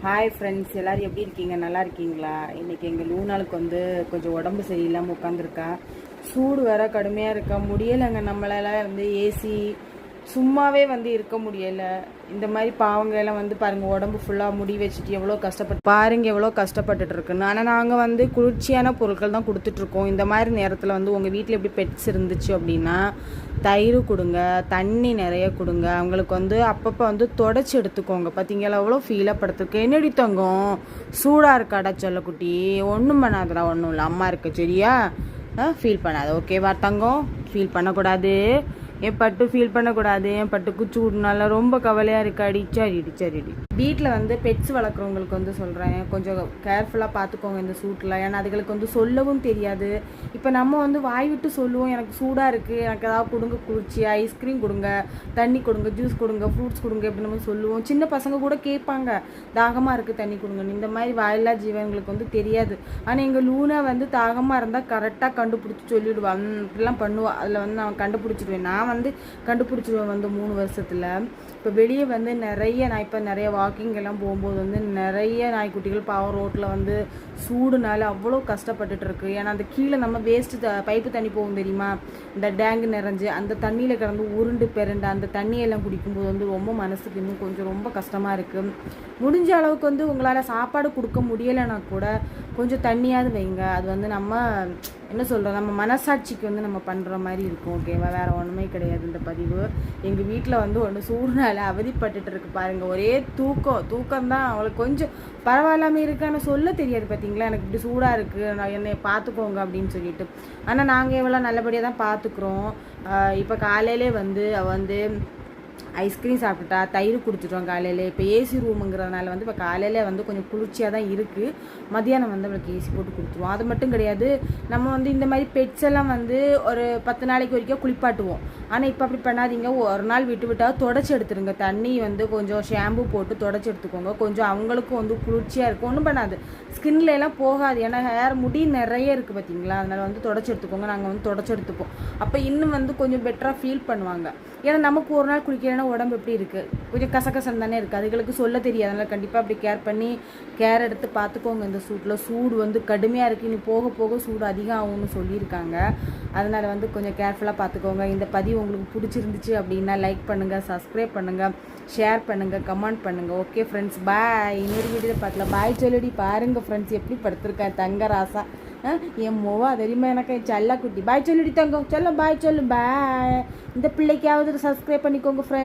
Hi friends, எல்லோரும் எப்படி இருக்கீங்க? நல்லா இருக்கீங்களா? இன்றைக்கி எங்கள் லூனாளுக்கு வந்து கொஞ்சம் உடம்பு சரியில்லாமல் உட்காந்துருக்கா. சூடு வேற கடுமையாக இருக்கா, முடியலைங்க. நம்மளால் வந்து ஏசி சும்மாவே வந்து இருக்க முடியலை. இந்த மாதிரி பாவங்க எல்லாம் வந்து பாருங்கள், உடம்பு ஃபுல்லாக முடி வச்சுட்டு எவ்வளோ கஷ்டப்பட்டு பாருங்கள், எவ்வளோ கஷ்டப்பட்டுட்டு இருக்குன்னு. ஆனால் நாங்கள் வந்து குளிர்ச்சியான பொருட்கள் தான் கொடுத்துட்ருக்கோம். இந்த மாதிரி நேரத்தில் வந்து உங்கள் வீட்டில் எப்படி பெட்ஸ் இருந்துச்சு அப்படின்னா தயிர் கொடுங்க, தண்ணி நிறைய கொடுங்க. அவங்களுக்கு வந்து அப்பப்போ வந்து தொடச்சி எடுத்துக்கோங்க. பார்த்தீங்களா எவ்வளோ ஃபீலாக படுத்துருக்கு. என்னடி தங்கம் சூடாக இருக்காடா செல்லக்குட்டி? ஒன்றும் பண்ணாதடா, ஒன்றும் இல்லை, அம்மா இருக்கு சரியா? ஃபீல் பண்ணாத, ஓகேவா தங்கம்? ஃபீல் பண்ணக்கூடாது, என் பட்டு ஃபீல் பண்ணக்கூடாது. என் பட்டுக்கு சூடுனால ரொம்ப கவலையாக இருக்காடி. சரிடி. வீட்டில் வந்து பெட்ஸ் வளர்க்குறவங்களுக்கு வந்து சொல்கிறேன், கொஞ்சம் கேர்ஃபுல்லாக பார்த்துக்கோங்க இந்த சூட்டில். ஏன்னா அதுகளுக்கு வந்து சொல்லவும் தெரியாது. இப்போ நம்ம வந்து வாய் விட்டு சொல்லுவோம், எனக்கு சூடாக இருக்குது, எனக்கு ஏதாவது கொடுங்க, குளிர்ச்சி ஐஸ்கிரீம் கொடுங்க, தண்ணி கொடுங்க, ஜூஸ் கொடுங்க, ஃப்ரூட்ஸ் கொடுங்க, இப்படி நம்ம சொல்லுவோம். சின்ன பசங்க கூட கேட்பாங்க, தாகமாக இருக்குது தண்ணி கொடுங்கன்னு. இந்த மாதிரி வாயில்லா ஜீவன்களுக்கு வந்து தெரியாது. ஆனால் எங்கள் லூனா வந்து தாகமாக இருந்தால் கரெக்டாக கண்டுபிடிச்சி சொல்லிவிடுவான். இப்படிலாம் பண்ணுவாள். அதில் வந்து நான் கண்டுபிடிச்சிடுவேன். நான் வந்து கண்டுபிடிச்சிடுவேன் வந்து 3 வருஷத்தில். இப்போ வெளியே வந்து நான் இப்போ நிறைய வாக்கிங் எல்லாம் போகும்போது வந்து நிறைய நாய்க்குட்டிகள் பாவம் ரோட்டில் வந்து சூடுனால அவ்வளோ கஷ்டப்பட்டுட்டு இருக்கு. ஏன்னா அந்த கீழே நம்ம வேஸ்ட்டு பைப்பு தண்ணி போகும் தெரியுமா, இந்த டேங்கு நிறைஞ்சு அந்த தண்ணியில் கிடந்து உருண்டு பெருண்டு அந்த தண்ணியெல்லாம் குடிக்கும்போது வந்து ரொம்ப மனசுக்கு இன்னும் கொஞ்சம் ரொம்ப கஷ்டமாக இருக்குது. முடிஞ்ச அளவுக்கு வந்து உங்களால் சாப்பாடு கொடுக்க முடியலைன்னா கூட கொஞ்சம் தண்ணியாவது வைங்க. அது வந்து நம்ம என்ன சொல்கிறோம், நம்ம மனசாட்சிக்கு வந்து நம்ம பண்ணுற மாதிரி இருக்கும், ஓகேவா? வேறு ஒன்றுமே கிடையாது. இந்த பதிவு எங்கள் வீட்டில் வந்து ஒன்று சூடுனால அவதிப்பட்டுட்டு இருக்கு பாருங்கள். ஒரே தூக்கம்தான். அவளுக்கு கொஞ்சம் பரவாயில்லாமல் இருக்குது, ஆனால் சொல்ல தெரியாது. பார்த்தீங்களா, எனக்கு இப்படி சூடாக இருக்குது, நான் என்னை பார்த்துக்கோங்க அப்படின்னு சொல்லிட்டு. ஆனால் நாங்கள் எவ்வளோ நல்லபடியாக தான் பார்த்துக்குறோம். இப்போ காலையிலே வந்து அவள் வந்து ஐஸ்கிரீம் சாப்பிட்டுட்டா, தயிர் குடிச்சிட்டோம் காலையில். இப்போ ஏசி ரூமுங்கிறதுனால வந்து இப்போ காலையில் வந்து கொஞ்சம் குளிர்ச்சியாக தான் இருக்குது. மதியானம் வந்து அவளுக்கு ஏசி போட்டு கொடுத்துருவோம். அது மட்டும் கிடையாது, நம்ம வந்து இந்த மாதிரி பெட்ஸ் எல்லாம் வந்து ஒரு 10 நாளைக்கு வரைக்கும் குளிப்பாட்டுவோம். ஆனால் இப்போ அப்படி பண்ணாதீங்க. ஒரு நாள் விட்டால் தொடச்சி எடுத்துருங்க. தண்ணி வந்து கொஞ்சம் ஷாம்பு போட்டு தொடச்சி எடுத்துக்கோங்க. கொஞ்சம் அவங்களுக்கும் வந்து குளிர்ச்சியாக இருக்கும். ஒன்றும் பண்ணாது, ஸ்கின்ல எல்லாம் போகாது. ஏன்னா ஹேர் முடி நிறைய இருக்குது பார்த்தீங்களா, அதனால் வந்து தொடச்சி எடுத்துக்கோங்க. நாங்கள் வந்து தொடச்சி எடுத்துப்போம். அப்போ இன்னும் வந்து கொஞ்சம் பெட்டராக ஃபீல் பண்ணுவாங்க. ஏன்னா நமக்கு ஒரு நாள் குளிக்கிறேன்னா உடம்பு எப்படி இருக்குது, கொஞ்சம் கசகசம் தானே இருக்குது. அதுகளுக்கு சொல்ல தெரியாது. அதனால் கண்டிப்பாக அப்படி கேர் எடுத்து பார்த்துக்கோங்க. இந்த சூடு வந்து கடுமையாக இருக்குது. இனி போக போக சூடு அதிகம் ஆகும்னு சொல்லியிருக்காங்க. அதனால் வந்து கொஞ்சம் கேர்ஃபுல்லாக பார்த்துக்கோங்க. இந்த பதிவு உங்களுக்கு பிடிச்சிருந்துச்சு அப்படின்னா லைக் பண்ணுங்கள், சப்ஸ்கிரைப் பண்ணுங்கள், ஷேர் பண்ணுங்கள், கமெண்ட் பண்ணுங்கள். ஓகே ஃப்ரெண்ட்ஸ், பாய். இன்னொரு வீடியோவில் பார்க்கலாம். பாய் சொல்லிடி. பாருங்கள் ஃப்ரெண்ட்ஸ் எப்படி படுத்திருக்கா தங்க ராசா. என் மோவா தெரியுமா எனக்கு செல்ல குட்டி. பாய் சொல்லிடி தங்கம், செல்ல பாய் சொல்லு. பாய். இந்த பிள்ளைக்காவது சப்ஸ்கிரைப் பண்ணிக்கோங்க ஃப்ரெண்ட்.